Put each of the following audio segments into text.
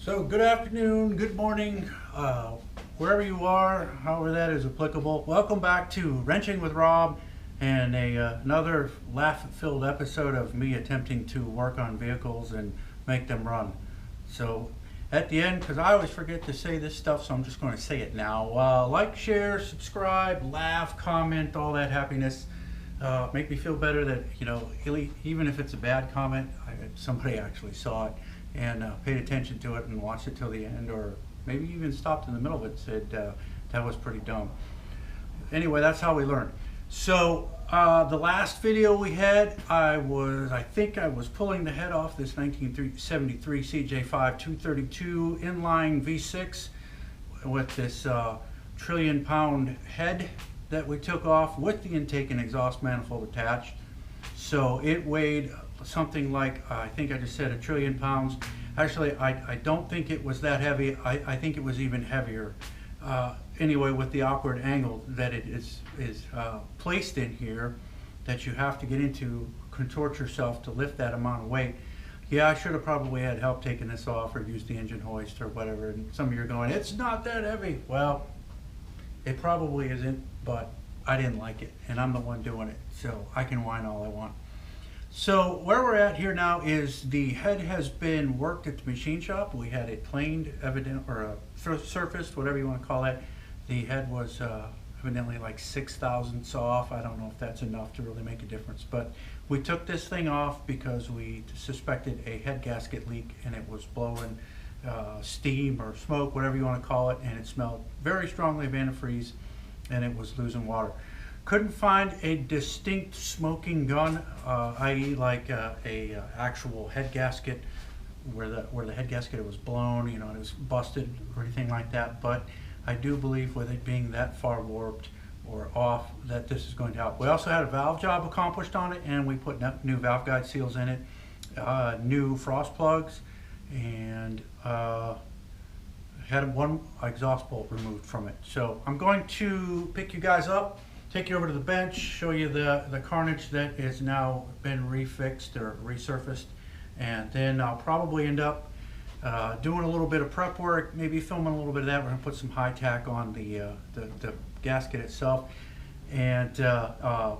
So good afternoon, good morning, wherever you are, however that is applicable. Welcome back to Wrenching with Rob and another laugh-filled episode of me attempting to work on vehicles and make them run. So at the end, because I always forget to say this stuff, so I'm just going to say it now. Like, share, subscribe, laugh, comment, all that happiness. Make me feel better that, even if it's a bad comment, somebody actually saw it and paid attention to it and watched it till the end, or maybe even stopped in the middle of it and said, that was pretty dumb. Anyway, that's how we learn. So the last video we had, I think I was pulling the head off this 1973 CJ-5 232 inline V6 with this trillion-pound head that we took off with the intake and exhaust manifold attached. So it weighed something like, I think I just said, 1 trillion pounds. Actually, I don't think it was that heavy. I think it was even heavier. Anyway, with the awkward angle that it is placed in here, that you have to get into, contort yourself to lift that amount of weight. Yeah, I should have probably had help taking this off or used the engine hoist or whatever. And some of you are going, it's not that heavy. Well, it probably isn't, but I didn't like it, and I'm the one doing it, so I can whine all I want. So where we're at here now is the head has been worked at the machine shop. We had it planed, surfaced, whatever you want to call it. The head was evidently like 6 thousandths off. I don't know if that's enough to really make a difference, but we took this thing off because we suspected a head gasket leak, and it was blowing steam or smoke, whatever you want to call it, and it smelled very strongly of antifreeze, and it was losing water. Couldn't find a distinct smoking gun, i.e. like a actual head gasket where the head gasket was blown, it was busted or anything like that. But I do believe with it being that far warped or off that this is going to help. We also had a valve job accomplished on it, and we put new valve guide seals in it, new frost plugs, and had one exhaust bolt removed from it. So I'm going to pick you guys up, take you over to the bench, show you the carnage that has now been refixed or resurfaced, and then I'll probably end up doing a little bit of prep work, maybe filming a little bit of that. We're going to put some high tack on the gasket itself, and I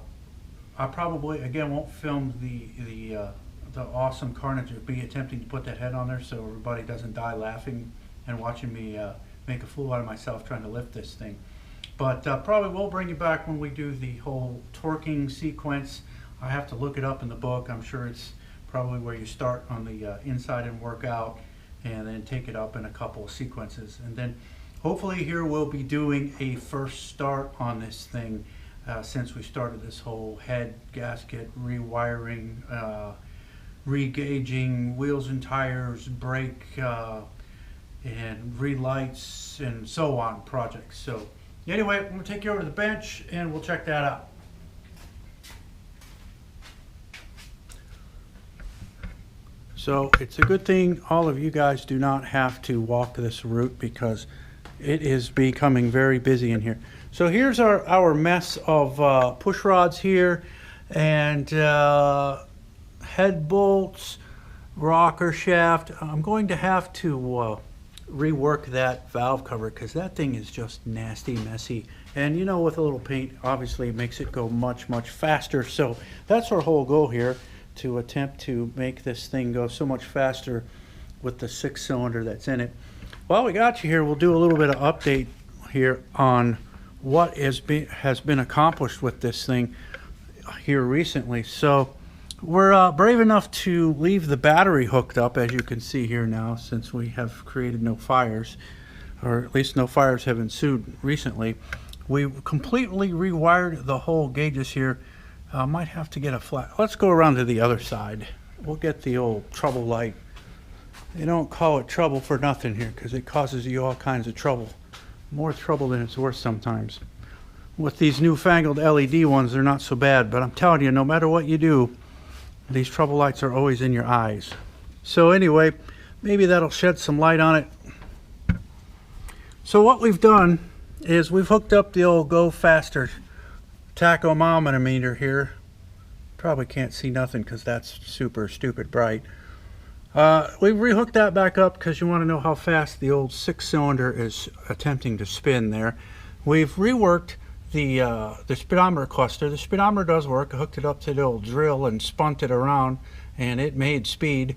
probably again won't film the awesome carnage of me attempting to put that head on there, so everybody doesn't die laughing and watching me make a fool out of myself trying to lift this thing. But probably will bring you back when we do the whole torquing sequence. I have to look it up in the book. I'm sure it's probably where you start on the inside and work out, and then take it up in a couple of sequences. And then hopefully here we'll be doing a first start on this thing since we started this whole head gasket rewiring, re-gauging wheels and tires, brake, and relights and so on projects. So anyway, I'm going to take you over to the bench and we'll check that out. So it's a good thing all of you guys do not have to walk this route because it is becoming very busy in here. So here's our mess of push rods here, and head bolts, rocker shaft. I'm going to have to rework that valve cover because that thing is just nasty, messy, and with a little paint obviously it makes it go much faster. So that's our whole goal here, to attempt to make this thing go so much faster with the 6-cylinder that's in it. While we got you here, we'll do a little bit of update here on what has been accomplished with this thing here recently. So we're brave enough to leave the battery hooked up, as you can see here now, since we have created no fires, or at least no fires have ensued recently. We completely rewired the whole gauges here. Might have to get a flat. Let's go around to the other side. We'll get the old trouble light. They don't call it trouble for nothing here because it causes you all kinds of trouble. More trouble than it's worth sometimes. With these newfangled LED ones, they're not so bad, but I'm telling you, no matter what you do, these trouble lights are always in your eyes. So anyway, maybe that'll shed some light on it. So what we've done is we've hooked up the old Go Faster tachometer here. Probably can't see nothing because that's super stupid bright. We rehooked that back up because you want to know how fast the old 6-cylinder is attempting to spin there. We've reworked the speedometer cluster. The speedometer does work. I hooked it up to the old drill and spun it around, and it made speed.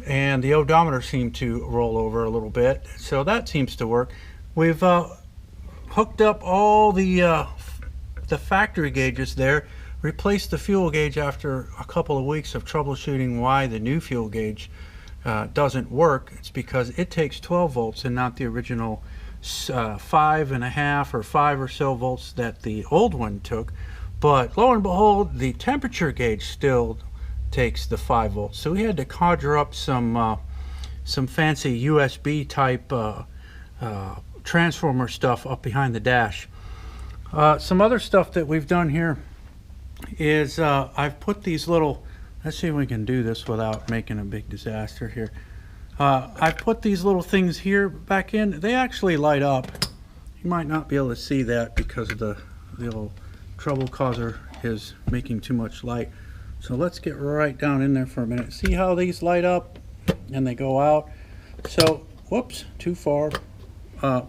And the odometer seemed to roll over a little bit, so that seems to work. We've hooked up all the factory gauges there, replaced the fuel gauge after a couple of weeks of troubleshooting why the new fuel gauge doesn't work. It's because it takes 12 volts and not the original 5.5 or 5 or so volts that the old one took. But lo and behold, the temperature gauge still takes the 5 volts. So we had to conjure up some fancy USB type transformer stuff up behind the dash. Some other stuff that we've done here is I've put these little, let's see if we can do this without making a big disaster here. I've put these little things here back in. They actually light up. You might not be able to see that because of the little trouble causer is making too much light. So let's get right down in there for a minute. See how these light up and they go out? So, whoops, too far.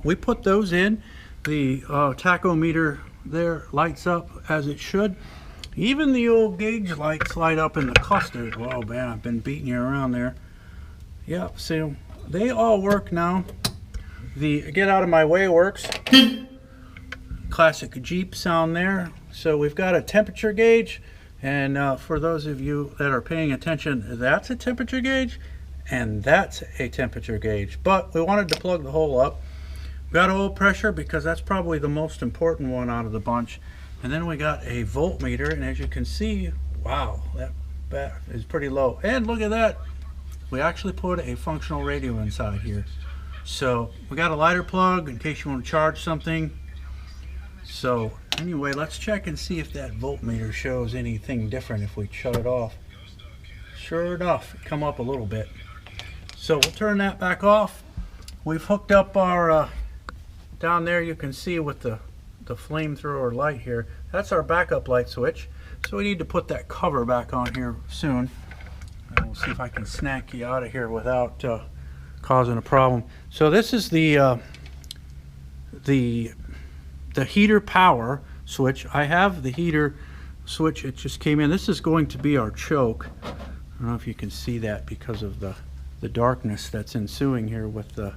We put those in. The tachometer there lights up as it should. Even the old gauge lights light up in the cluster. Whoa, man, I've been beating you around there. Yep, see, they all work now. The get out of my way works. Classic Jeep sound there. So we've got a temperature gauge, and for those of you that are paying attention, that's a temperature gauge and that's a temperature gauge. But we wanted to plug the hole up. We got oil pressure because that's probably the most important one out of the bunch. And then we got a voltmeter, and as you can see, wow, that is pretty low. And look at that, we actually put a functional radio inside here. So we got a lighter plug in case you want to charge something. So anyway, let's check and see if that voltmeter shows anything different if we shut it off. Sure enough, it come up a little bit. So we'll turn that back off. We've hooked up our, down there you can see with the flamethrower light here, that's our backup light switch. So we need to put that cover back on here soon. And we'll see if I can snack you out of here without causing a problem. So this is the heater power switch. I have the heater switch, it just came in. This is going to be our choke. I don't know if you can see that because of the darkness that's ensuing here with the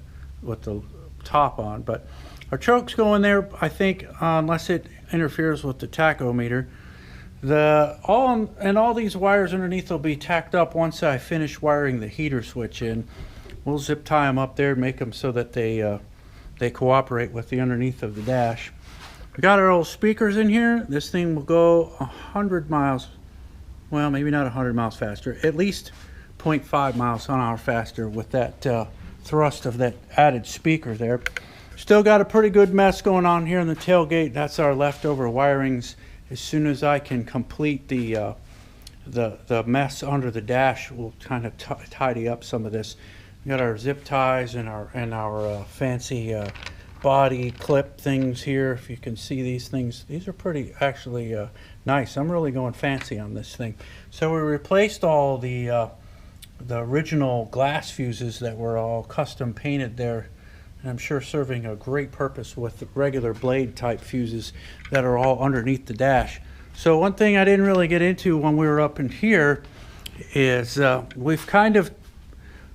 top on, but our choke's going there, I think, unless it interferes with the tachometer. All these wires underneath will be tacked up once I finish wiring the heater switch in. We'll zip tie them up there, make them so that they cooperate with the underneath of the dash. We got our old speakers in here. This thing will go 100 miles, well, maybe not 100 miles faster, at least 0.5 miles an hour faster with that thrust of that added speaker there. Still got a pretty good mess going on here in the tailgate. That's our leftover wirings. As soon as I can complete the mess under the dash, we'll kind of tidy up some of this. We got our zip ties and our fancy body clip things here. If you can see these things, these are pretty actually nice. I'm really going fancy on this thing. So we replaced all the original glass fuses that were all custom painted there. And I'm sure serving a great purpose with the regular blade type fuses that are all underneath the dash. So one thing I didn't really get into when we were up in here is we've kind of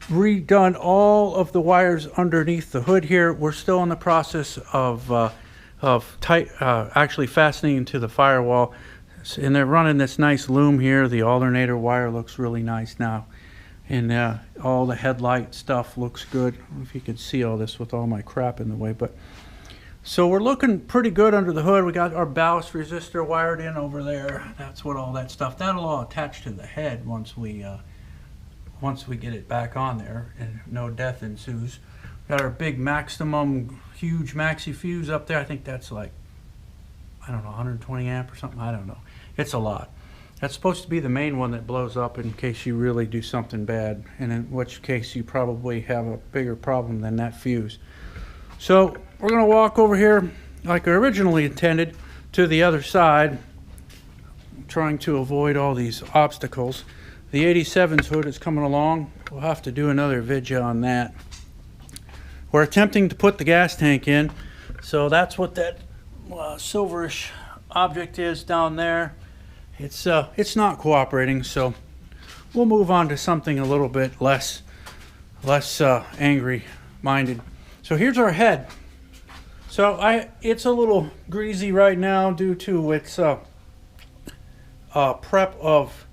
redone all of the wires underneath the hood here. We're still in the process of actually fastening to the firewall. And they're running this nice loom here. The alternator wire looks really nice now. And all the headlight stuff looks good. I don't know if you can see all this with all my crap in the way, but so we're looking pretty good under the hood. We got our ballast resistor wired in over there. That's what all that stuff. That'll all attach to the head once we get it back on there, and no death ensues. Got our big maximum huge maxi fuse up there. I think that's like, I don't know, 120 amp or something. I don't know. It's a lot. That's supposed to be the main one that blows up in case you really do something bad, and in which case you probably have a bigger problem than that fuse. So we're going to walk over here like I originally intended to the other side, trying to avoid all these obstacles. The 87's hood is coming along. we'll have to do another video on that. We're attempting to put the gas tank in, so that's what that silverish object is down there. It's not cooperating, so we'll move on to something a little bit less angry minded. So here's our head. So it's a little greasy right now due to its prep of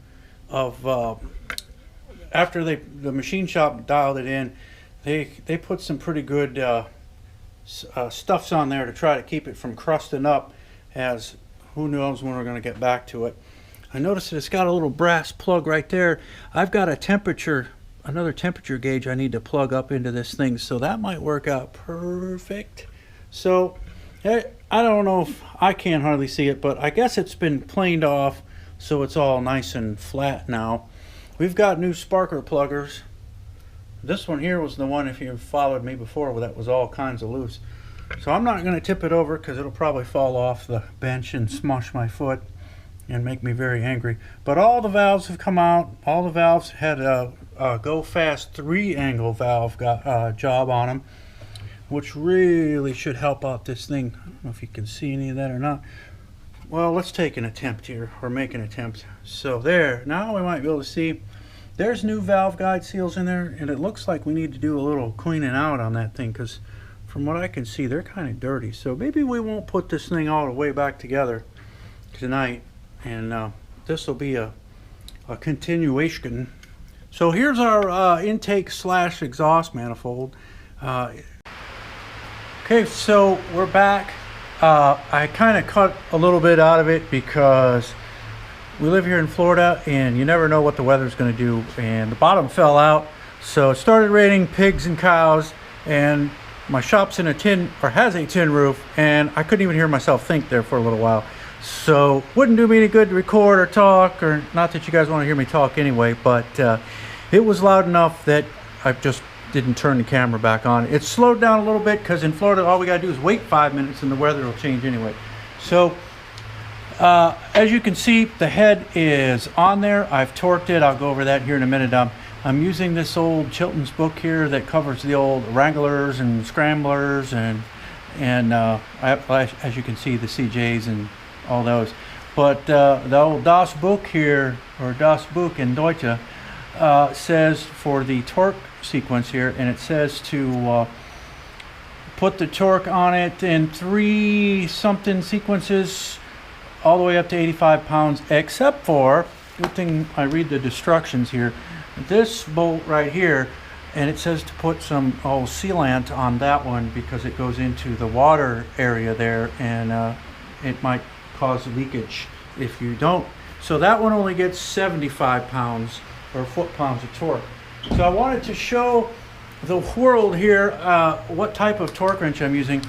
after the machine shop dialed it in. They put some pretty good stuffs on there to try to keep it from crusting up, as who knows when we're going to get back to it. I noticed that it's got a little brass plug right there. I've got another temperature gauge I need to plug up into this thing, so that might work out perfect. So I don't know if I can hardly see it, but I guess it's been planed off, so it's all nice and flat now. We've got new sparker pluggers. This one here was the one, if you followed me before, that was all kinds of loose. So I'm not going to tip it over because it'll probably fall off the bench and smush my foot and make me very angry. But all the valves have come out. All the valves had a Go Fast 3-angle valve job on them, which really should help out this thing. I don't know if you can see any of that or not. Well, let's take an attempt here, or make an attempt. So there, now we might be able to see there's new valve guide seals in there, and it looks like we need to do a little cleaning out on that thing, because from what I can see, they're kind of dirty. So maybe we won't put this thing all the way back together tonight, and this will be a continuation. So here's our intake / exhaust manifold. Okay, so we're back. I kind of cut a little bit out of it because we live here in Florida and you never know what the weather's going to do, and the bottom fell out, so it started raining pigs and cows, and my shop's in has a tin roof, and I couldn't even hear myself think there for a little while. So wouldn't do me any good to record or talk, or not that you guys want to hear me talk anyway, but it was loud enough that I just didn't turn the camera back on. It slowed down a little bit because in Florida all we gotta do is wait 5 minutes and the weather will change anyway. So as you can see, the head is on there. I've torqued it. I'll go over that here in a minute. I'm using this old Chilton's book here that covers the old Wranglers and Scramblers and as you can see, the CJs and all those. But the old Das book here, or Das Buch in Deutsche, says for the torque sequence here, and it says to put the torque on it in 3 something sequences all the way up to 85 pounds, except for, good thing I read the instructions here, this bolt right here, and it says to put some sealant on that one because it goes into the water area there, and it might cause leakage if you don't. So that one only gets 75 pounds or foot-pounds of torque. So I wanted to show the world here what type of torque wrench I'm using.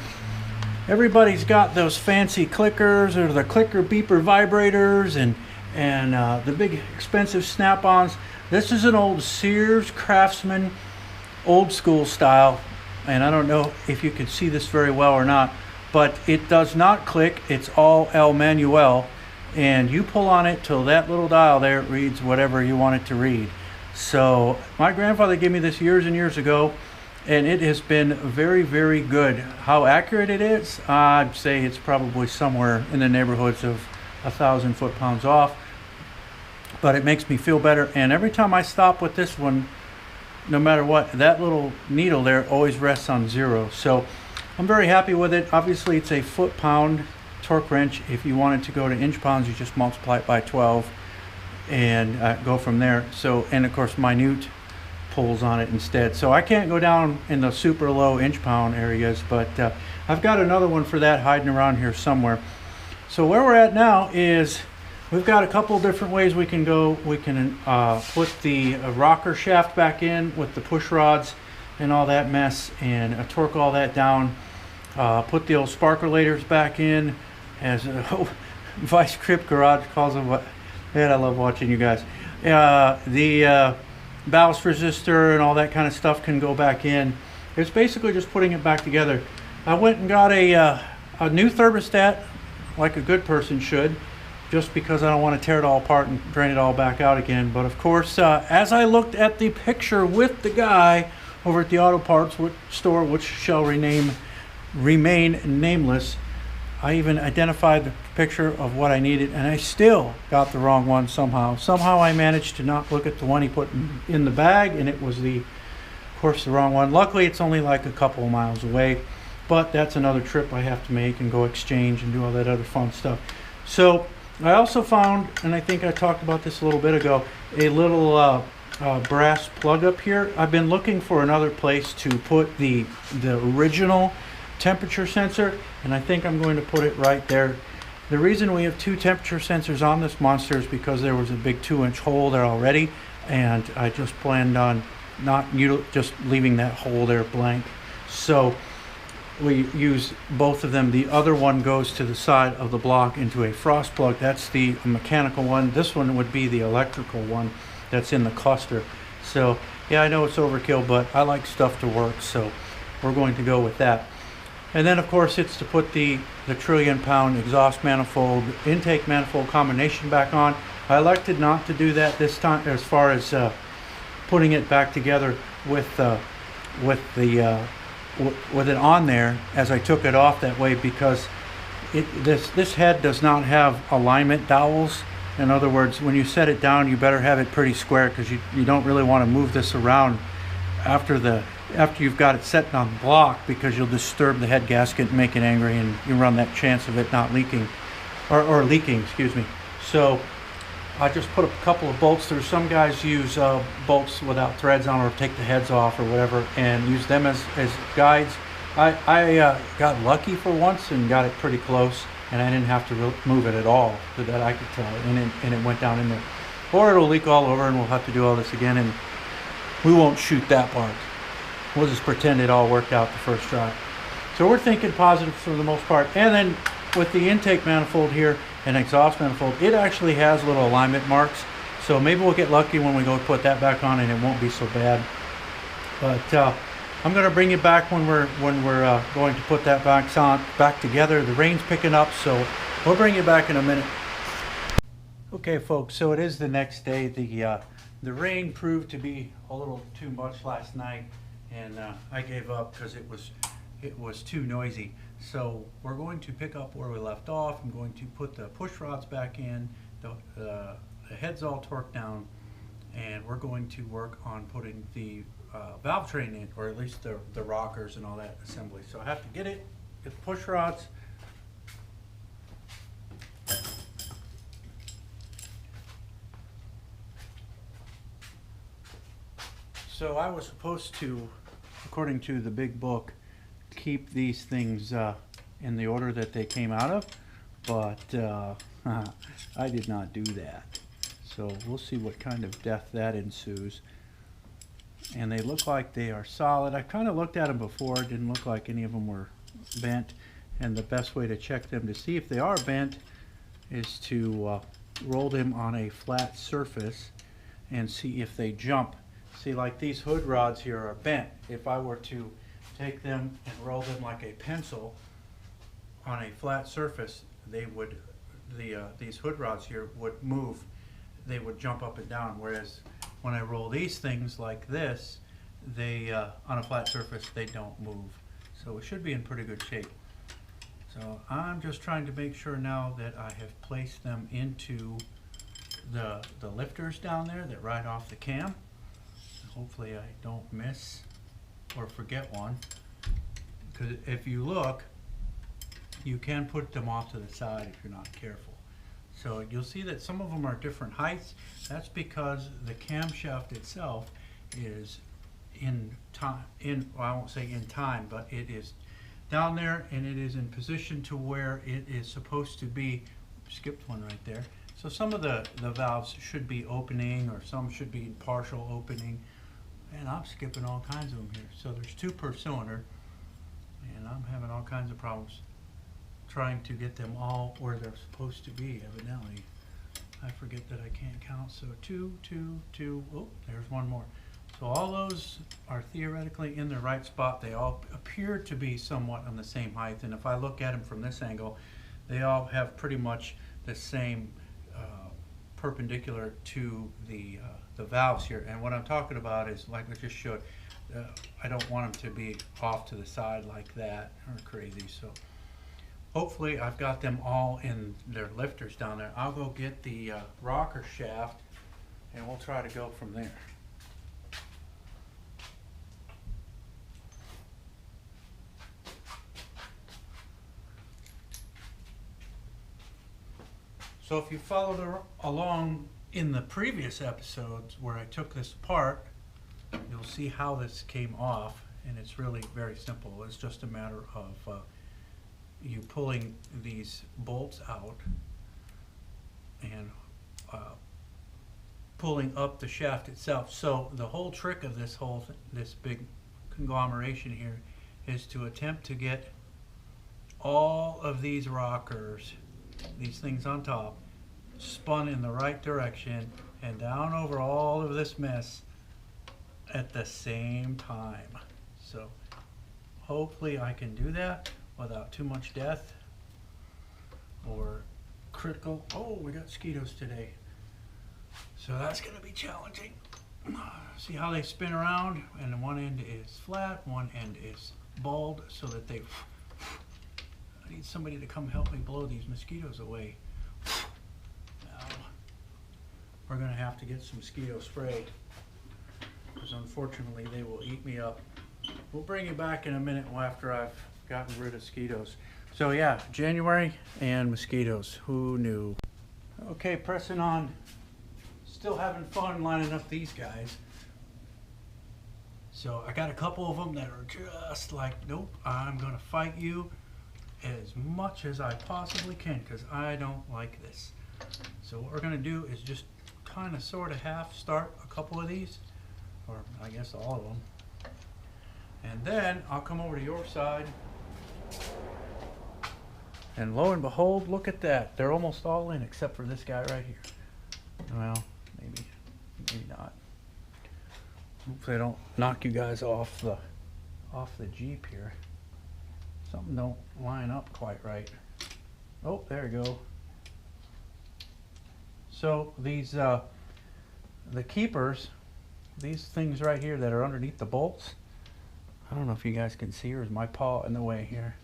Everybody's got those fancy clickers or the clicker beeper vibrators and the big expensive snap-ons. This is an old Sears Craftsman old school style, and I don't know if you can see this very well or not, but it does not click. It's all El Manuel, and you pull on it till that little dial there reads whatever you want it to read. So my grandfather gave me this years and years ago, and it has been very, very good. How accurate it is, I'd say it's probably somewhere in the neighborhoods of 1,000 foot-pounds off, but it makes me feel better. And every time I stop with this one, no matter what, that little needle there always rests on 0. So I'm very happy with it. Obviously it's a foot-pound torque wrench. If you wanted to go to inch-pounds, you just multiply it by 12 and go from there. So, and of course minute pulls on it instead. So I can't go down in the super low inch-pound areas, but I've got another one for that hiding around here somewhere. So where we're at now is we've got a couple different ways we can go. We can put the rocker shaft back in with the push rods and all that mess, and torque all that down. Put the old sparkulators back in, as Vice Grip Garage calls them. Man, I love watching you guys. The ballast resistor and all that kind of stuff can go back in. It's basically just putting it back together. I went and got a new thermostat, like a good person should, just because I don't want to tear it all apart and drain it all back out again. But of course, as I looked at the picture with the guy over at the auto parts store, which shall remain nameless, I even identified the picture of what I needed, and I still got the wrong one somehow. Somehow I managed to not look at the one he put in the bag, and it was of course, the wrong one. Luckily, it's only like a couple of miles away, but that's another trip I have to make and go exchange and do all that other fun stuff. So I also found, and I think I talked about this a little bit ago, a little brass plug up here. I've been looking for another place to put the original temperature sensor, and I think I'm going to put it right there. The reason we have two temperature sensors on this monster is because there was a big 2-inch hole there already, and I just planned on just leaving that hole there blank. So we use both of them. The other one goes to the side of the block into a frost plug. That's the mechanical one. This one would be the electrical one that's in the cluster. So yeah, I know it's overkill, but I like stuff to work, so we're going to go with that. And then of course it's to put the trillion-pound exhaust manifold, intake manifold combination back on. I elected not to do that this time as far as putting it back together with it on there as I took it off that way, because this head does not have alignment dowels. In other words, when you set it down, you better have it pretty square, because you don't really want to move this around after you've got it set on the block, because you'll disturb the head gasket and make it angry, and you run that chance of it not leaking or leaking, excuse me. So I just put a couple of bolts through. Some guys use bolts without threads on, or take the heads off or whatever, and use them as guides. I got lucky for once and got it pretty close, and I didn't have to move it at all, so that I could tell, and it went down in there. Or it'll leak all over, and we'll have to do all this again, and we won't shoot that part. We'll just pretend it all worked out the first try. So we're thinking positive for the most part. And then with the intake manifold here and exhaust manifold, it actually has little alignment marks. So maybe we'll get lucky when we go put that back on, and it won't be so bad. But I'm going to bring you back when we're going to put that back together. The rain's picking up, so we'll bring you back in a minute. Okay, folks. So it is the next day. The rain proved to be a little too much last night, and I gave up because it was too noisy. So we're going to pick up where we left off. I'm going to put the push rods back in, the head's all torqued down, and we're going to work on putting the valve train in, or at least the rockers and all that assembly. So I have to get the push rods. So I was supposed to, according to the big book, keep these things in the order that they came out of, but I did not do that. So we'll see what kind of death that ensues. And they look like they are solid. I kind of looked at them before. It didn't look like any of them were bent. And the best way to check them to see if they are bent is to roll them on a flat surface and see if they jump. See, like these hood rods here are bent. If I were to take them and roll them like a pencil on a flat surface, they would, these hood rods here would move. They would jump up and down. Whereas when I roll these things like this, they on a flat surface, they don't move. So it should be in pretty good shape. So I'm just trying to make sure now that I have placed them into the lifters down there that ride off the cam. Hopefully I don't miss or forget one, because if you look, you can put them off to the side if you're not careful. So you'll see that some of them are different heights. That's because the camshaft itself is in time, well, I won't say in time, but it is down there, and it is in position to where it is supposed to be. Skipped one right there. So some of the valves should be opening, or some should be partial opening. And I'm skipping all kinds of them here. So there's 2 per cylinder, and I'm having all kinds of problems trying to get them all where they're supposed to be, evidently. I forget that I can't count. So 2, 2, 2, oh, there's one more. So all those are theoretically in the right spot. They all appear to be somewhat on the same height, and if I look at them from this angle, they all have pretty much the same perpendicular to the valves here. And what I'm talking about is, like I just showed, I don't want them to be off to the side like that or crazy. So hopefully I've got them all in their lifters down there. I'll go get the rocker shaft and we'll try to go from there. So if you followed along in the previous episodes where I took this apart, you'll see how this came off, and it's really very simple. It's just a matter of you pulling these bolts out and pulling up the shaft itself. So the whole trick of this big conglomeration here is to attempt to get all of these rockers, these things on top, spun in the right direction and down over all of this mess at the same time. So hopefully I can do that without too much death or critical. Oh, we got mosquitoes today, so that's going to be challenging. See how they spin around, and one end is flat, one end is bald, so that they I need somebody to come help me blow these mosquitoes away. Now, we're going to have to get some mosquito spray, because unfortunately they will eat me up. We'll bring you back in a minute after I've gotten rid of mosquitoes. So yeah, January and mosquitoes. Who knew? Okay, pressing on. Still having fun lining up these guys. So I got a couple of them that are just like, nope, I'm going to fight you as much as I possibly can, because I don't like this. So what we're going to do is just kind of sort of half start a couple of these, or I guess all of them, and then I'll come over to your side, and lo and behold, look at that, they're almost all in except for this guy right here. Well, maybe not. Hopefully I don't knock you guys off the Jeep here. Something don't line up quite right. Oh, there you go. So these the keepers, these things right here that are underneath the bolts, I don't know if you guys can see, or is my paw in the way here?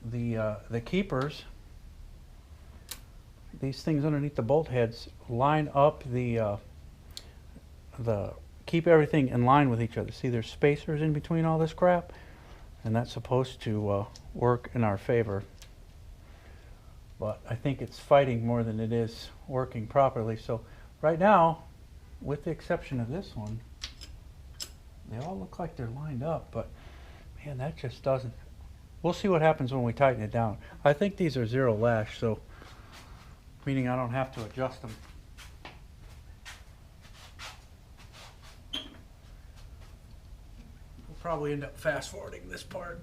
The keepers, these things underneath the bolt heads line up the keep everything in line with each other. See, there's spacers in between all this crap, and that's supposed to work in our favor. But I think it's fighting more than it is working properly. So right now, with the exception of this one, they all look like they're lined up, but man, that just doesn't. We'll see what happens when we tighten it down. I think these are zero lash, so meaning I don't have to adjust them. We'll probably end up fast forwarding this part.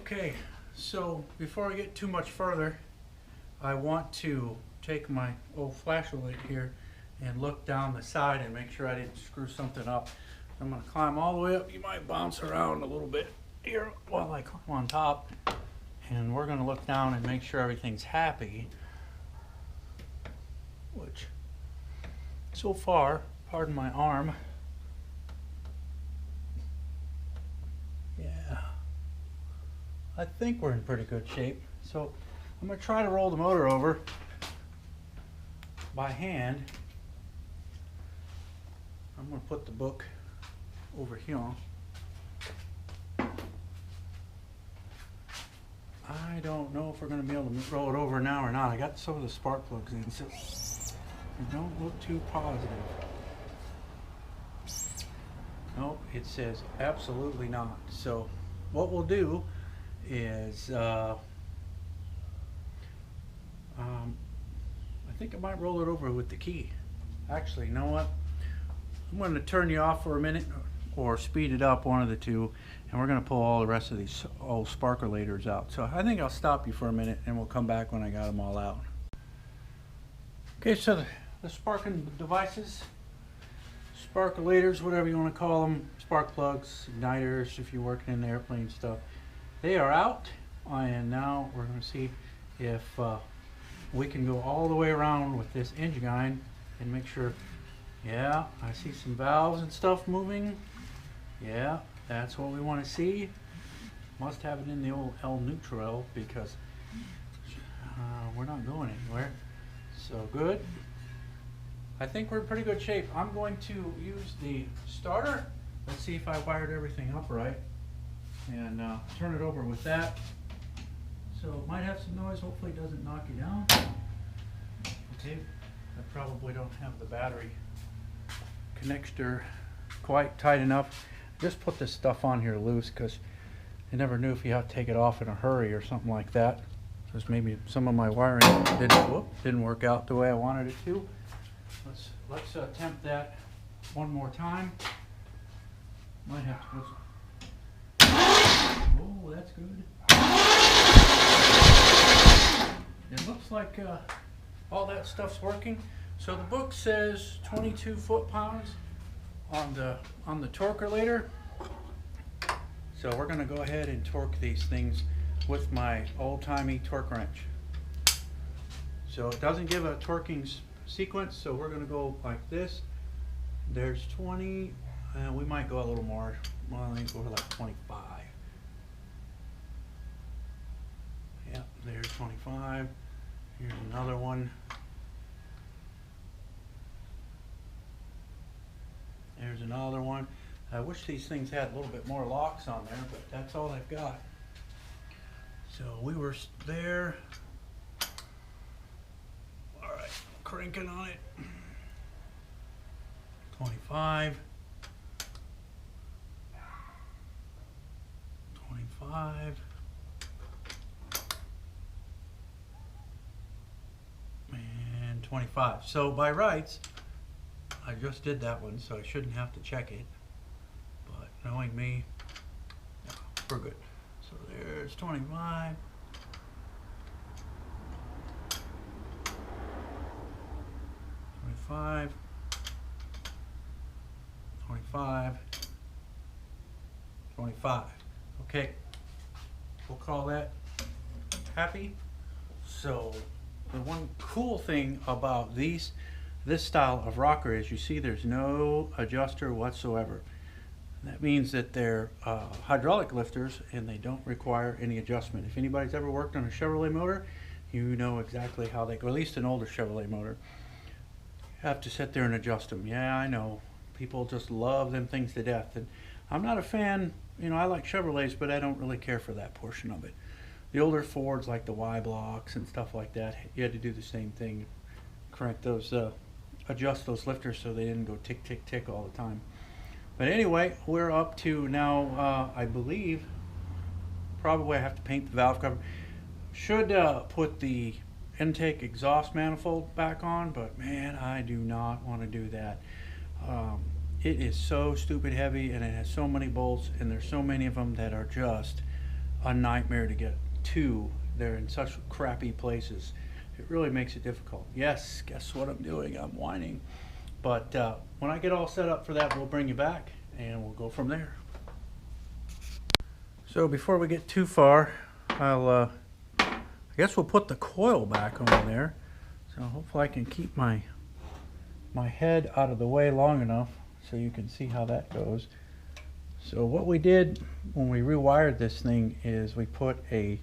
Okay, so before I get too much further, I want to take my old flashlight here and look down the side and make sure I didn't screw something up. I'm going to climb all the way up. You might bounce around a little bit here while I climb on top. And we're going to look down and make sure everything's happy. Which, so far, pardon my arm. Yeah, I think we're in pretty good shape. So I'm going to try to roll the motor over by hand. I'm going to put the book over here. I don't know if we're going to be able to roll it over now or not. I got some of the spark plugs in, so I don't look too positive. Nope, it says absolutely not. So what we'll do is I think I might roll it over with the key. Actually, you know what? I'm going to turn you off for a minute or speed it up, one of the two, and we're going to pull all the rest of these old sparkulators out. So I think I'll stop you for a minute and we'll come back when I got them all out. Okay, so the sparking devices, sparkulators, whatever you want to call them, spark plugs, igniters if you're working in the airplane stuff, they are out. And now we're going to see if we can go all the way around with this engine guide and make sure. Yeah, I see some valves and stuff moving. Yeah, that's what we want to see. Must have it in the old L neutral because we're not going anywhere. So good. I think we're in pretty good shape. I'm going to use the starter. Let's see if I wired everything up right. And turn it over with that. So it might have some noise. Hopefully it doesn't knock you down. Okay, I probably don't have the battery connector quite tight enough. Just put this stuff on here loose because I never knew if you have to take it off in a hurry or something like that. Because maybe some of my wiring didn't work out the way I wanted it to. Let's attempt that one more time. Might have to put some. Oh, that's good. It looks like all that stuff's working. So the book says 22 foot-pounds on the torque-relator. So we're going to go ahead and torque these things with my old-timey torque wrench. So it doesn't give a torquing sequence, so we're going to go like this. There's 20, we might go a little more. Well, I think we're like 25. Yep, there's 25. Here's another one. There's another one. I wish these things had a little bit more locks on there, but that's all I've got. So we were there. All right, cranking on it. 25. 25. And 25. So by rights, I just did that one, so I shouldn't have to check it. But knowing me, no, we're good. So there's 25. 25. 25. 25. Okay, we'll call that happy. So the one cool thing about this style of rocker is you see there's no adjuster whatsoever. That means that they're hydraulic lifters and they don't require any adjustment. If anybody's ever worked on a Chevrolet motor, you know exactly how they go, at least an older Chevrolet motor. You have to sit there and adjust them. Yeah, I know. People just love them things to death. And I'm not a fan, you know, I like Chevrolets, but I don't really care for that portion of it. The older Fords, like the Y blocks and stuff like that, you had to do the same thing. Crank those, adjust those lifters so they didn't go tick, tick, tick all the time. But anyway, we're up to now, I believe, probably I have to paint the valve cover. Should put the intake exhaust manifold back on, but man, I do not want to do that. It is so stupid heavy and it has so many bolts and there's so many of them that are just a nightmare to get to. They're in such crappy places. It really makes it difficult. Yes, guess what I'm doing? I'm whining. But when I get all set up for that, we'll bring you back and we'll go from there. So before we get too far, I guess we'll put the coil back on there. So hopefully I can keep my head out of the way long enough so you can see how that goes. So what we did when we rewired this thing is we put a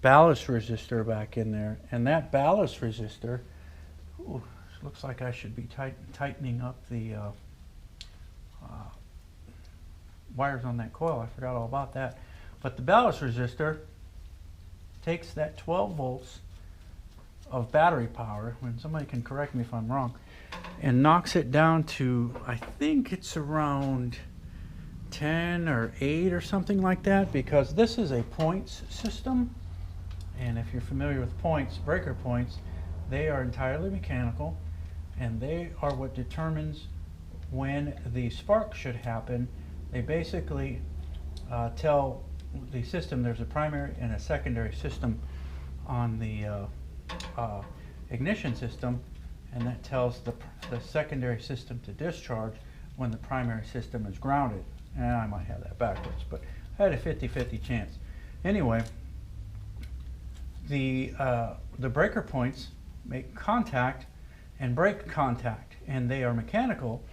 ballast resistor back in there, and that ballast resistor, ooh, looks like I should be tightening up the wires on that coil. I forgot all about that. But the ballast resistor takes that 12 volts of battery power, when somebody can correct me if I'm wrong, and knocks it down to, I think it's around 10 or 8 or something like that, because this is a points system. And if you're familiar with points, breaker points, they are entirely mechanical, and they are what determines when the spark should happen. They basically tell the system there's a primary and a secondary system on the ignition system, and that tells the secondary system to discharge when the primary system is grounded. And I might have that backwards, but I had a 50-50 chance. Anyway, the breaker points make contact and break contact, and they are mechanical,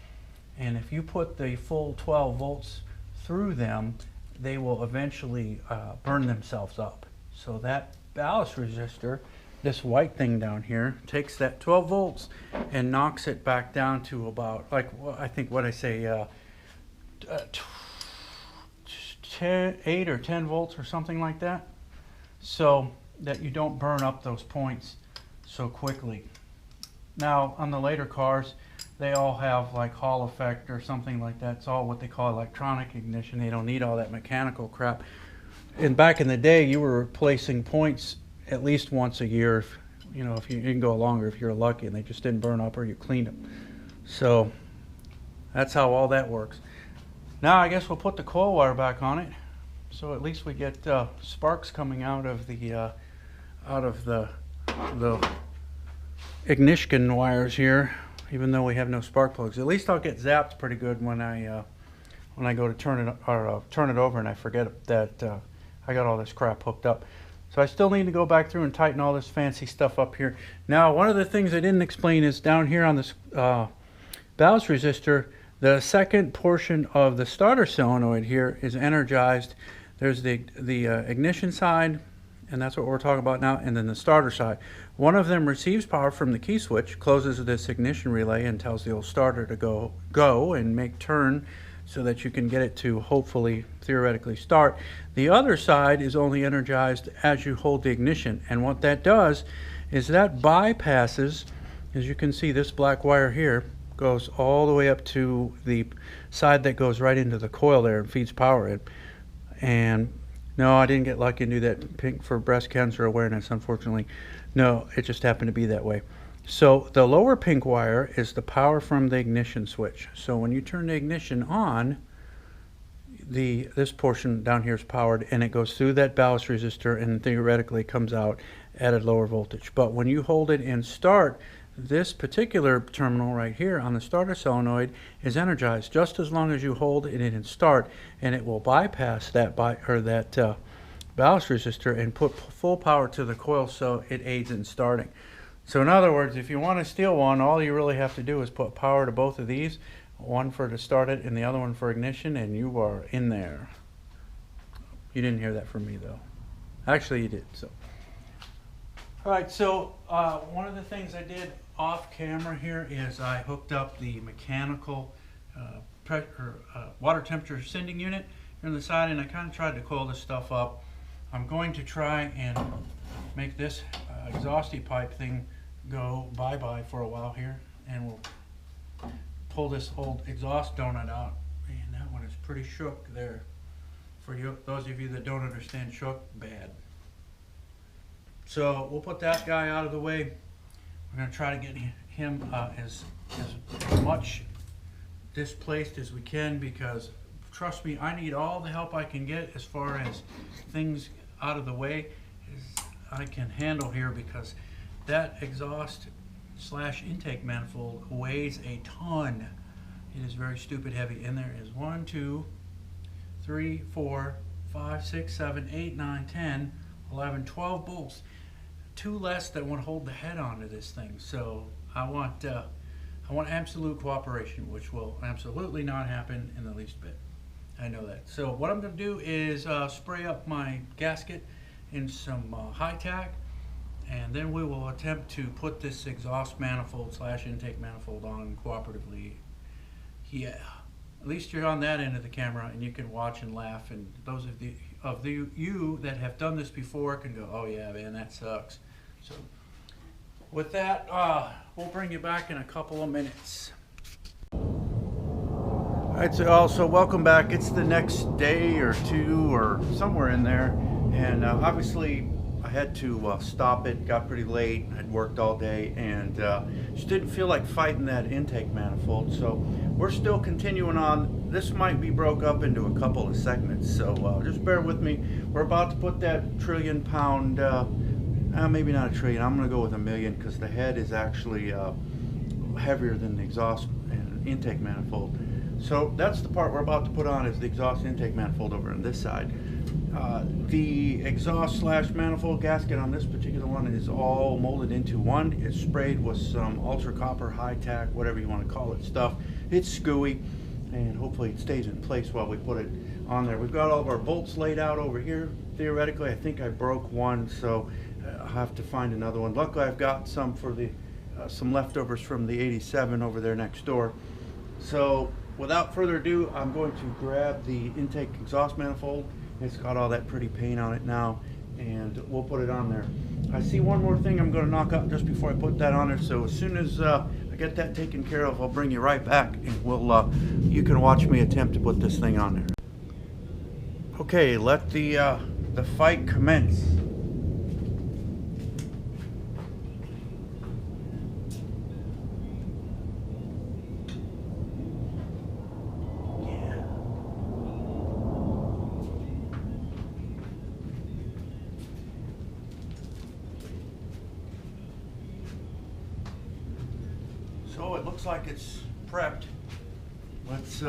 and if you put the full 12 volts through them, they will eventually burn themselves up. So that ballast resistor, this white thing down here, takes that 12 volts and knocks it back down to about, like, I think what I say, 8 or 10 volts or something like that, so that you don't burn up those points so quickly. Now on the later cars, they all have like Hall effect or something like that. It's all what they call electronic ignition. They don't need all that mechanical crap. And back in the day, you were replacing points at least once a year. If you can go longer if you're lucky, and they just didn't burn up or you cleaned them. So that's how all that works. Now I guess we'll put the coil wire back on it, so at least we get sparks coming out of the ignition wires here, even though we have no spark plugs. At least I'll get zapped pretty good when I go to turn it over and I forget that I got all this crap hooked up. So I still need to go back through and tighten all this fancy stuff up here. Now, one of the things I didn't explain is down here on this ballast resistor, the second portion of the starter solenoid here is energized. There's the ignition side, and that's what we're talking about now, and then the starter side. One of them receives power from the key switch, closes this ignition relay, and tells the old starter to go and make turn so that you can get it to hopefully, theoretically, start. The other side is only energized as you hold the ignition, and what that does is that bypasses, as you can see, this black wire here goes all the way up to the side that goes right into the coil there and feeds power in. And no, I didn't get lucky and do that pink for breast cancer awareness, unfortunately. No, it just happened to be that way. So the lower pink wire is the power from the ignition switch. So when you turn the ignition on, this portion down here is powered, and it goes through that ballast resistor and theoretically comes out at a lower voltage. But when you hold it and start, this particular terminal right here on the starter solenoid is energized just as long as you hold it and start, and it will bypass that ballast resistor and put full power to the coil so it aids in starting. So in other words, if you want to steal one, all you really have to do is put power to both of these, one for to start it and the other one for ignition, and you are in there. You didn't hear that from me though. Actually you did. So all right, so one of the things I did off camera here is I hooked up the mechanical water temperature sending unit here on the side, and I kind of tried to coil this stuff up. I'm going to try and make this exhausty pipe thing go bye-bye for a while here, and we'll pull this old exhaust donut out. Man, that one is pretty shook there. For you, those of you that don't understand shook, bad. So we'll put that guy out of the way. We're going to try to get him as much displaced as we can, because trust me, I need all the help I can get as far as things out of the way as I can handle here, because that exhaust slash intake manifold weighs a ton. It is very stupid heavy, and there is 1, 2, 3, 4, 5, 6, 7, 8, 9, 10, 11, 12 bolts. 2 less that would hold the head onto this thing. So I want absolute cooperation, which will absolutely not happen in the least bit. I know that. So what I'm going to do is spray up my gasket in some high tack, and then we will attempt to put this exhaust manifold slash intake manifold on cooperatively. Yeah, at least you're on that end of the camera and you can watch and laugh, and those of you that have done this before can go, oh yeah, man, that sucks. So with that, we'll bring you back in a couple of minutes. Alright, so also welcome back. It's the next day or two or somewhere in there, and obviously I had to stop it. Got pretty late. I'd worked all day and just didn't feel like fighting that intake manifold. So we're still continuing on. This might be broke up into a couple of segments, so just bear with me. We're about to put that trillion-pound, maybe not a trillion. I'm going to go with 1,000,000 because the head is actually heavier than the exhaust and intake manifold. So that's the part we're about to put on, is the exhaust intake manifold over on this side. The exhaust slash manifold gasket on this particular one is all molded into one. It's sprayed with some ultra copper, high tack, whatever you want to call it stuff. It's screwy, and hopefully it stays in place while we put it on there. We've got all of our bolts laid out over here. Theoretically, I think I broke one, so I'll have to find another one. Luckily, I've got some for the some leftovers from the 87 over there next door. So without further ado, I'm going to grab the intake exhaust manifold. It's got all that pretty paint on it now, and we'll put it on there. I see one more thing I'm going to knock out just before I put that on there, so as soon as I get that taken care of, I'll bring you right back, and we'll you can watch me attempt to put this thing on there. Okay, let the fight commence. So it looks like it's prepped. Let's see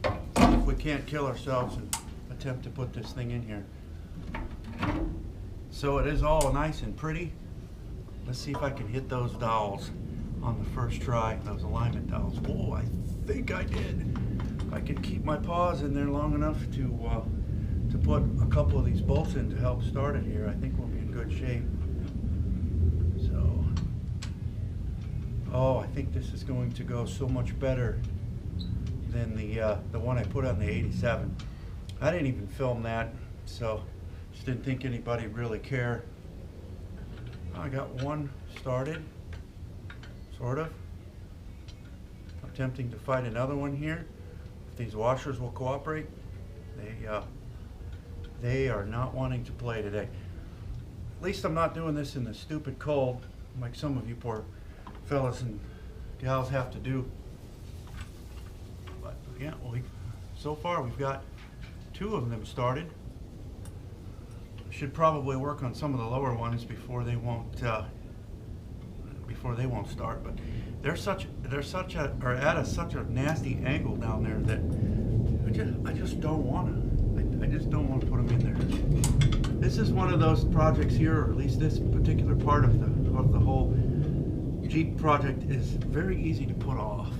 if we can't kill ourselves and attempt to put this thing in here. So it is all nice and pretty. Let's see if I can hit those dowels on the first try, those alignment dowels. Oh, I think I did. If I can keep my paws in there long enough to put a couple of these bolts in to help start it here, I think we'll be in good shape. Oh, I think this is going to go so much better than the one I put on the 87. I didn't even film that, so just didn't think anybody would really care. I got one started, sort of. I'm attempting to find another one here. If these washers will cooperate, they are not wanting to play today. At least I'm not doing this in the stupid cold, like some of you poor fellas and gals have to do. But yeah, so far we've got 2 of them started. Should probably work on some of the lower ones before they won't start. But they're such at such a nasty angle down there that I just don't want to. I just don't want to put them in there. This is one of those projects here, or at least this particular part of the whole Jeep project is very easy to put off.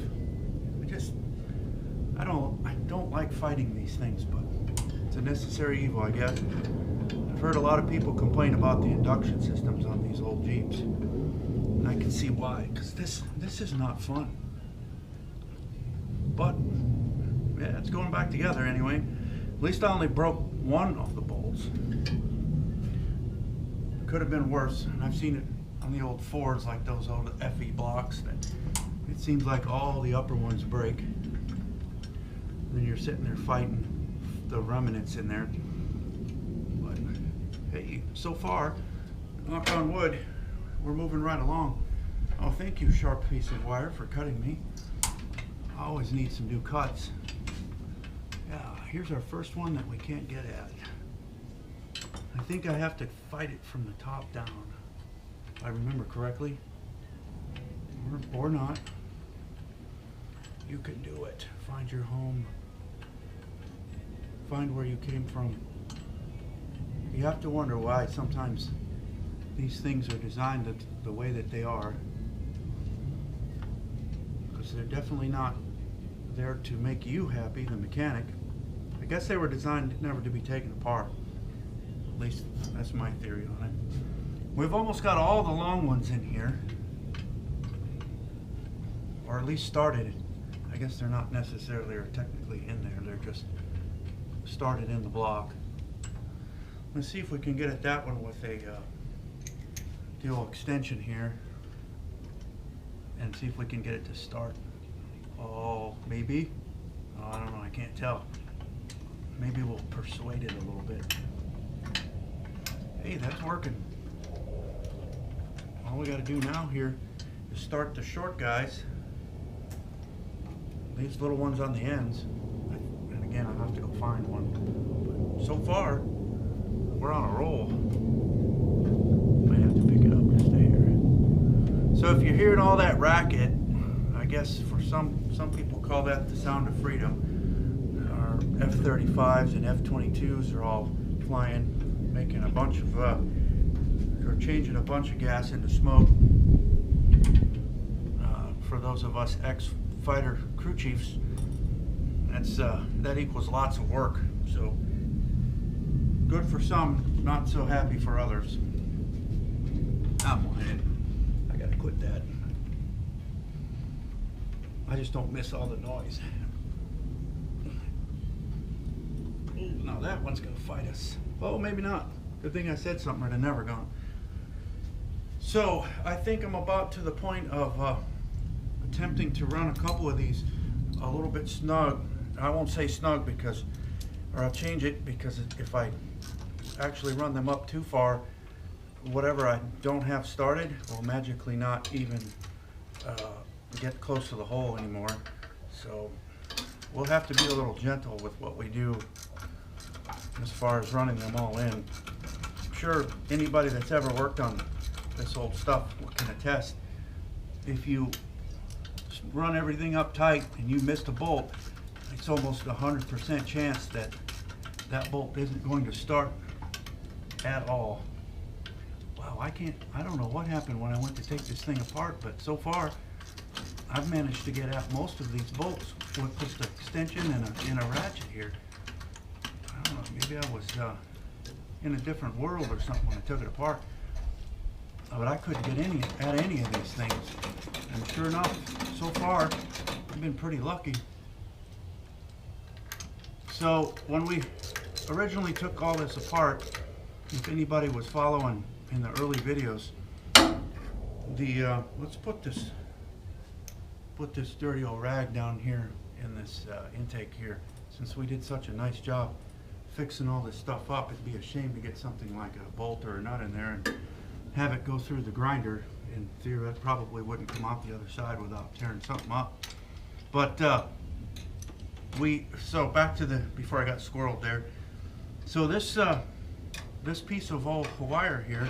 I don't like fighting these things, but it's a necessary evil, I guess. I've heard a lot of people complain about the induction systems on these old Jeeps, and I can see why, because this is not fun. But yeah, it's going back together anyway. At least I only broke one of the bolts. Could have been worse. I've seen it on the old Fords, like those old FE blocks, that it seems like all the upper ones break. Then you're sitting there fighting the remnants in there. But hey, so far, knock on wood, we're moving right along. Oh, thank you, sharp piece of wire, for cutting me. I always need some new cuts. Here's our first one that we can't get at. I think I have to fight it from the top down, if I remember correctly, or not. You can do it. Find your home. Find where you came from. You have to wonder why sometimes these things are designed the way that they are, because they're definitely not there to make you happy, the mechanic. I guess they were designed never to be taken apart. At least that's my theory on it. We've almost got all the long ones in here, or at least started. I guess they're not necessarily or technically in there, they're just started in the block. Let's see if we can get at that one with a dual extension here, and see if we can get it to start. Oh, maybe. Oh, I don't know, I can't tell. Maybe we'll persuade it a little bit. Hey, that's working. All we got to do now here is start the short guys. These little ones on the ends. And again, I'll have to go find one. But so far, we're on a roll. Might have to pick it up and stay here. So if you're hearing all that racket, I guess for some people call that the sound of freedom. Our F-35s and F-22s are all flying, making a bunch of, or changing a bunch of gas into smoke. For those of us ex-fighter crew chiefs, that equals lots of work. So good for some, not so happy for others. I'm whining. I gotta quit that. I just don't miss all the noise. Now that one's gonna fight us. Oh, maybe not. Good thing I said something or they're never gone. So I think I'm about to the point of attempting to run a couple of these a little bit snug. I won't say snug because, or I'll change it, because if I actually run them up too far, whatever I don't have started will magically not even get close to the hole anymore. So we'll have to be a little gentle with what we do as far as running them all in. I'm sure anybody that's ever worked on this old stuff can attest. If you run everything up tight and you missed a bolt, it's almost 100% chance that that bolt isn't going to start at all. Wow, I don't know what happened when I went to take this thing apart, but so far I've managed to get at most of these bolts with just an extension and a ratchet here. I don't know, maybe I was in a different world or something when I took it apart. But I couldn't get at any of these things. And sure enough, so far, I've been pretty lucky. So when we originally took all this apart, if anybody was following in the early videos, let's put this dirty old rag down here in this intake here. Since we did such a nice job fixing all this stuff up, it'd be a shame to get something like a bolt or a nut in there and have it go through the grinder. In theory, that probably wouldn't come out the other side without tearing something up. But so back to before I got squirreled there. So this piece of old wire here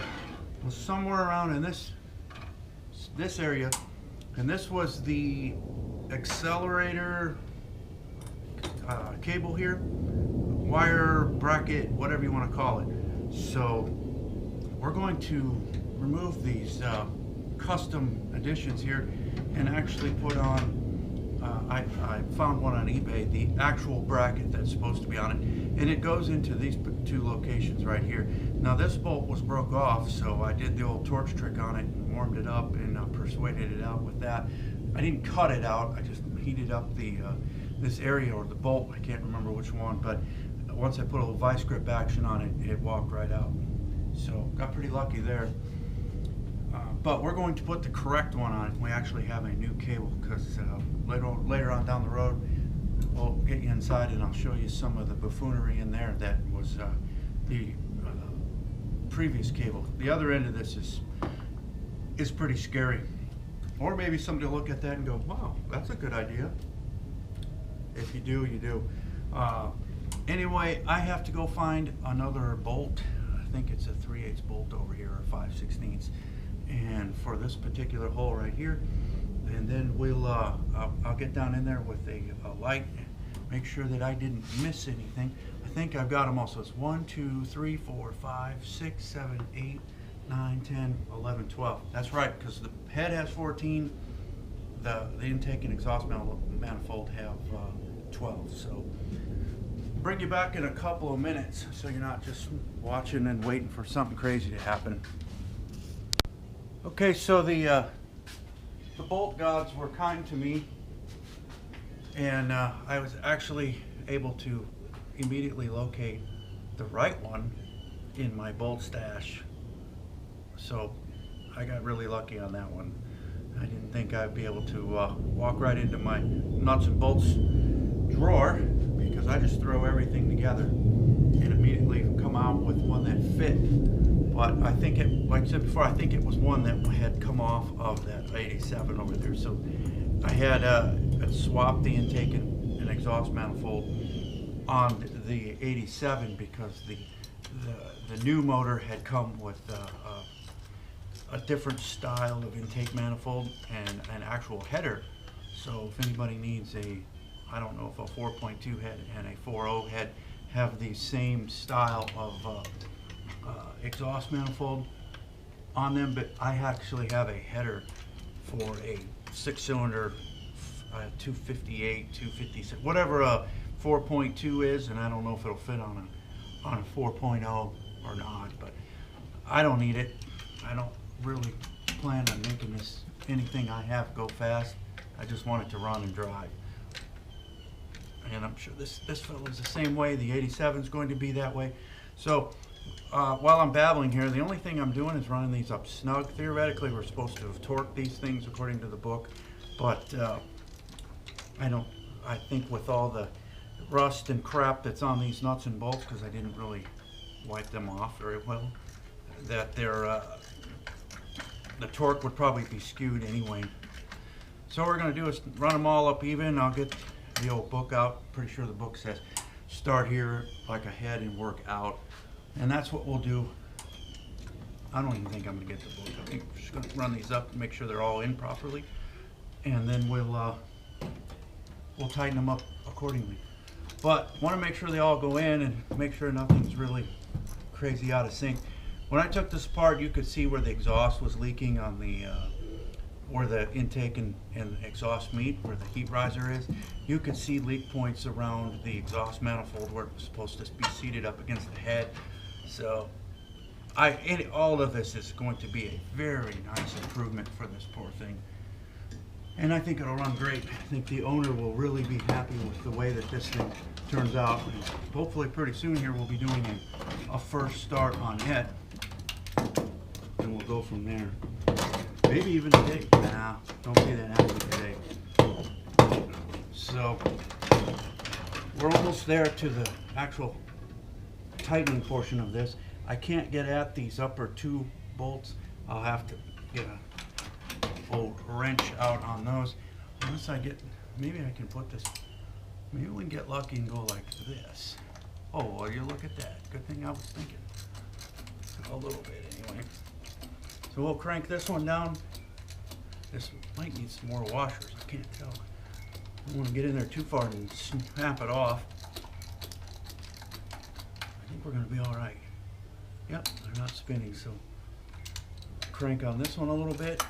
was somewhere around in this area, and this was the accelerator cable here, wire, bracket, whatever you want to call it. So we're going to remove these custom additions here and actually put on, I found one on eBay, the actual bracket that's supposed to be on it, and it goes into these two locations right here. Now this bolt was broke off, so I did the old torch trick on it and warmed it up and persuaded it out with that. I didn't cut it out, I just heated up this area, or the bolt, I can't remember which one, but once I put a little vice grip action on it, it walked right out. So got pretty lucky there. But we're going to put the correct one on it. We actually have a new cable, because later on down the road, we'll get you inside and I'll show you some of the buffoonery in there that was the previous cable. The other end of this is pretty scary. Or maybe somebody will look at that and go, wow, that's a good idea. If you do, you do. Uh, anyway, I have to go find another bolt. I think it's a 3/8 bolt over here, or 5/16, and for this particular hole right here. And then I'll get down in there with a light, make sure that I didn't miss anything. I think I've got them all. So it's 1, 2, 3, 4, 5, 6, 7, 8, 9, 10, 11, 12. That's right, because the head has 14. The intake and exhaust manifold have 12. So bring you back in a couple of minutes, so you're not just watching and waiting for something crazy to happen. Okay, so the bolt gods were kind to me, and I was actually able to immediately locate the right one in my bolt stash. So I got really lucky on that one. I didn't think I'd be able to walk right into my nuts and bolts drawer, because I just throw everything together and immediately come out with one that fit. But I think it, like I said before, I think it was one that had come off of that 87 over there. So I had swapped the intake and exhaust manifold on the 87, because the new motor had come with a different style of intake manifold and an actual header. So if anybody needs I don't know if a 4.2 head and a 4.0 head have the same style of exhaust manifold on them, but I actually have a header for a 6-cylinder 258, 256, whatever a 4.2 is, and I don't know if it'll fit on a 4.0 or not, but I don't need it. I don't really plan on making anything I have go fast. I just want it to run and drive. And I'm sure this fellow is the same way. The 87 is going to be that way. So while I'm babbling here, the only thing I'm doing is running these up snug. Theoretically, we're supposed to have torqued these things according to the book, but I think with all the rust and crap that's on these nuts and bolts, because I didn't really wipe them off very well, that the torque would probably be skewed anyway. So what we're going to do is run them all up even. I'll get the old book out. Pretty sure the book says start here like a head and work out, and that's what we'll do. I don't even think I'm going to get the book. I think we're just going to run these up and make sure they're all in properly, and then we'll tighten them up accordingly. But want to make sure they all go in and make sure nothing's really crazy out of sync. When I took this apart, you could see where the exhaust was leaking on the where the intake and exhaust meet, where the heat riser is. You could see leak points around the exhaust manifold where it was supposed to be seated up against the head. So all of this is going to be a very nice improvement for this poor thing. And I think it'll run great. I think the owner will really be happy with the way that this thing turns out. And hopefully pretty soon here we'll be doing a first start on it, and we'll go from there. Maybe even today. Nah, don't see that happening today. So we're almost there to the actual tightening portion of this. I can't get at these upper 2 bolts. I'll have to get a old wrench out on those. Unless I get, maybe I can put this, maybe we can get lucky and go like this. Oh, well, you look at that. Good thing I was thinking. A little bit anyway. So we'll crank this one down. This might need some more washers. I can't tell. I don't want to get in there too far and snap it off. I think we're going to be all right. Yep, they're not spinning, so crank on this one a little bit.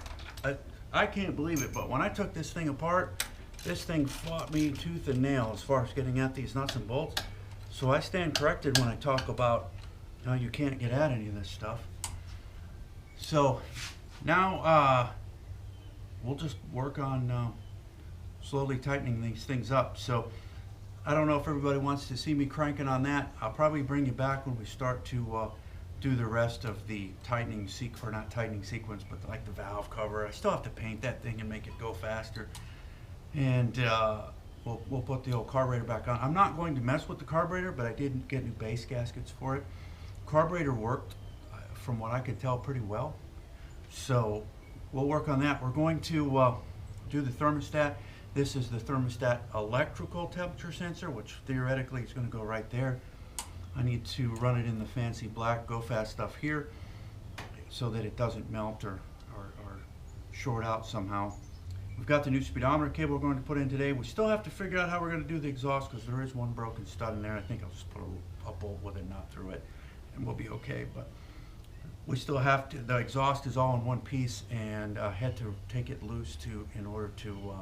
I can't believe it, but when I took this thing apart, this thing fought me tooth and nail as far as getting at these nuts and bolts. So I stand corrected when I talk about how you can't get at any of this stuff. So now we'll just work on slowly tightening these things up. So I don't know if everybody wants to see me cranking on that. I'll probably bring you back when we start to do the rest of the tightening sequence, or not tightening sequence, but like the valve cover. I still have to paint that thing and make it go faster. And we'll put the old carburetor back on. I'm not going to mess with the carburetor, but I did get new base gaskets for it. Carburetor worked, from what I could tell, pretty well. So we'll work on that. We're going to do the thermostat This is the thermostat electrical temperature sensor, which theoretically is going to go right there. I need to run it in the fancy black Go Fast stuff here so that it doesn't melt or short out somehow. We've got the new speedometer cable we're going to put in today. We still have to figure out how we're going to do the exhaust because there is one broken stud in there. I think I'll just put a bolt with it, not through it, and we'll be okay. But we still have to, the exhaust is all in one piece, and I had to take it loose in order to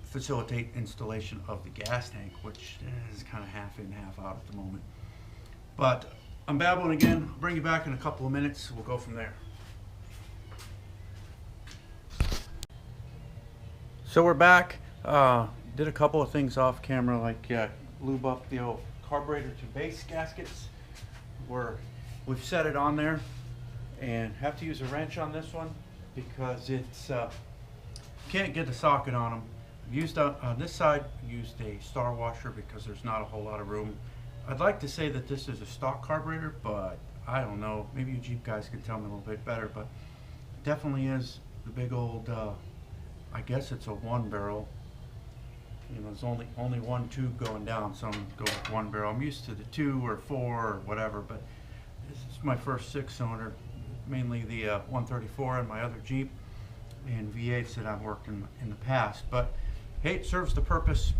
facilitate installation of the gas tank, which is kind of half in, half out at the moment. But I'm babbling again. I'll bring you back in a couple of minutes. We'll go from there. So we're back. Did a couple of things off camera, like lube up the old carburetor to base gaskets. We've set it on there and have to use a wrench on this one because it's can't get the socket on them. Used on this side, used a star washer because there's not a whole lot of room. I'd like to say that this is a stock carburetor, but I don't know. Maybe you Jeep guys could tell me a little bit better, but it definitely is the big old, I guess it's a one barrel. You know, there's only one tube going down, so I'm going to go with one barrel. I'm used to the 2 or 4 or whatever, but this is my first 6-cylinder, mainly the 134 in my other Jeep and V8s that I've worked in the past. But hey, it serves the purpose.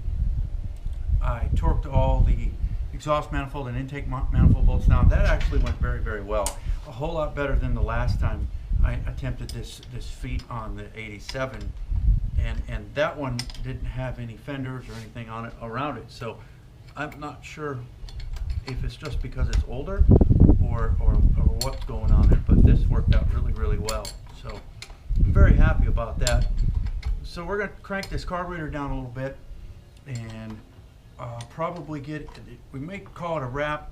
I torqued all the exhaust manifold and intake manifold bolts down. That actually went very, very well. A whole lot better than the last time I attempted this feat on the 87. And that one didn't have any fenders or anything on it around it. So I'm not sure if it's just because it's older or what's going on there, but this worked out really, really well. So I'm very happy about that. So we're going to crank this carburetor down a little bit and probably we may call it a wrap,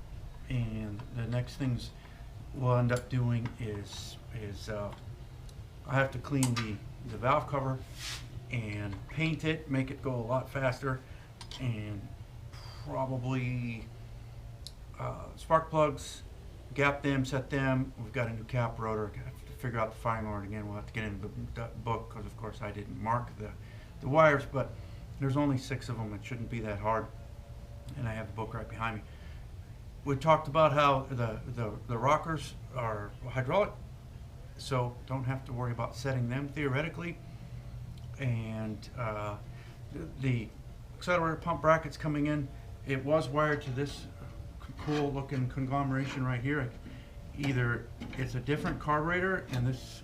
and the next things we'll end up doing is I have to clean the valve cover and paint it, make it go a lot faster, and probably spark plugs, gap them, set them. We've got a new cap rotor. I have to figure out the firing order again. We'll have to get into the book because, of course, I didn't mark the wires, but there's only 6 of them. It shouldn't be that hard, and I have the book right behind me. We talked about how the rockers are hydraulic, so don't have to worry about setting them theoretically. And the accelerator pump brackets coming in, it was wired to this cool looking conglomeration right here. Either it's a different carburetor and this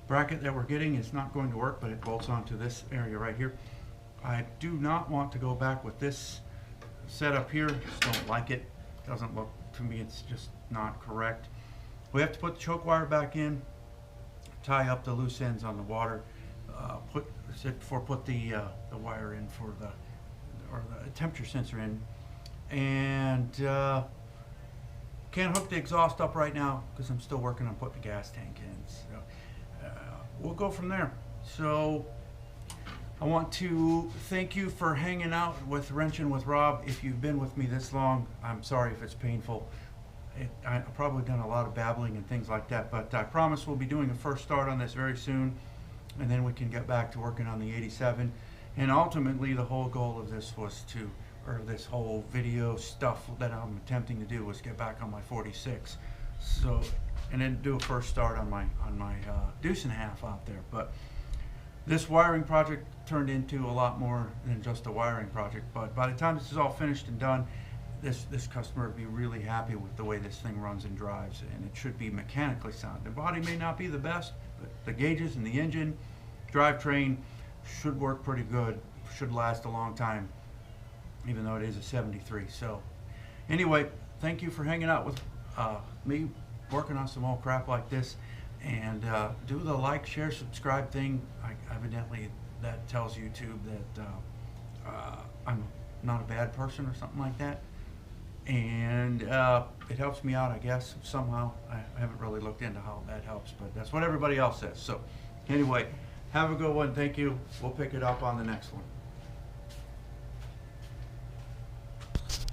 bracket that we're getting is not going to work, but it bolts onto this area right here. I do not want to go back with this setup here. Just don't like it. Doesn't look, to me, it's just not correct. We have to put the choke wire back in, tie up the loose ends on the water, put the wire in for the temperature sensor in, and can't hook the exhaust up right now because I'm still working on putting the gas tank in. So we'll go from there. So I want to thank you for hanging out with Wrenching with Rob. If you've been with me this long, I'm sorry if it's painful. I've probably done a lot of babbling and things like that, but I promise we'll be doing a first start on this very soon, and then we can get back to working on the 87. And ultimately, the whole goal of this was this whole video stuff that I'm attempting to do was get back on my 46. So, and then do a first start on my deuce and a half out there. But this wiring project turned into a lot more than just a wiring project. But by the time this is all finished and done, this customer would be really happy with the way this thing runs and drives, and it should be mechanically sound. The body may not be the best, but the gauges and the engine, drivetrain should work pretty good, should last a long time, even though it is a 73. So anyway, thank you for hanging out with me working on some old crap like this, and do the like, share, subscribe thing. Evidently that tells YouTube that I'm not a bad person or something like that, and it helps me out, I guess, somehow. I haven't really looked into how that helps, but that's what everybody else says. So anyway, have a good one. Thank you. We'll pick it up on the next one.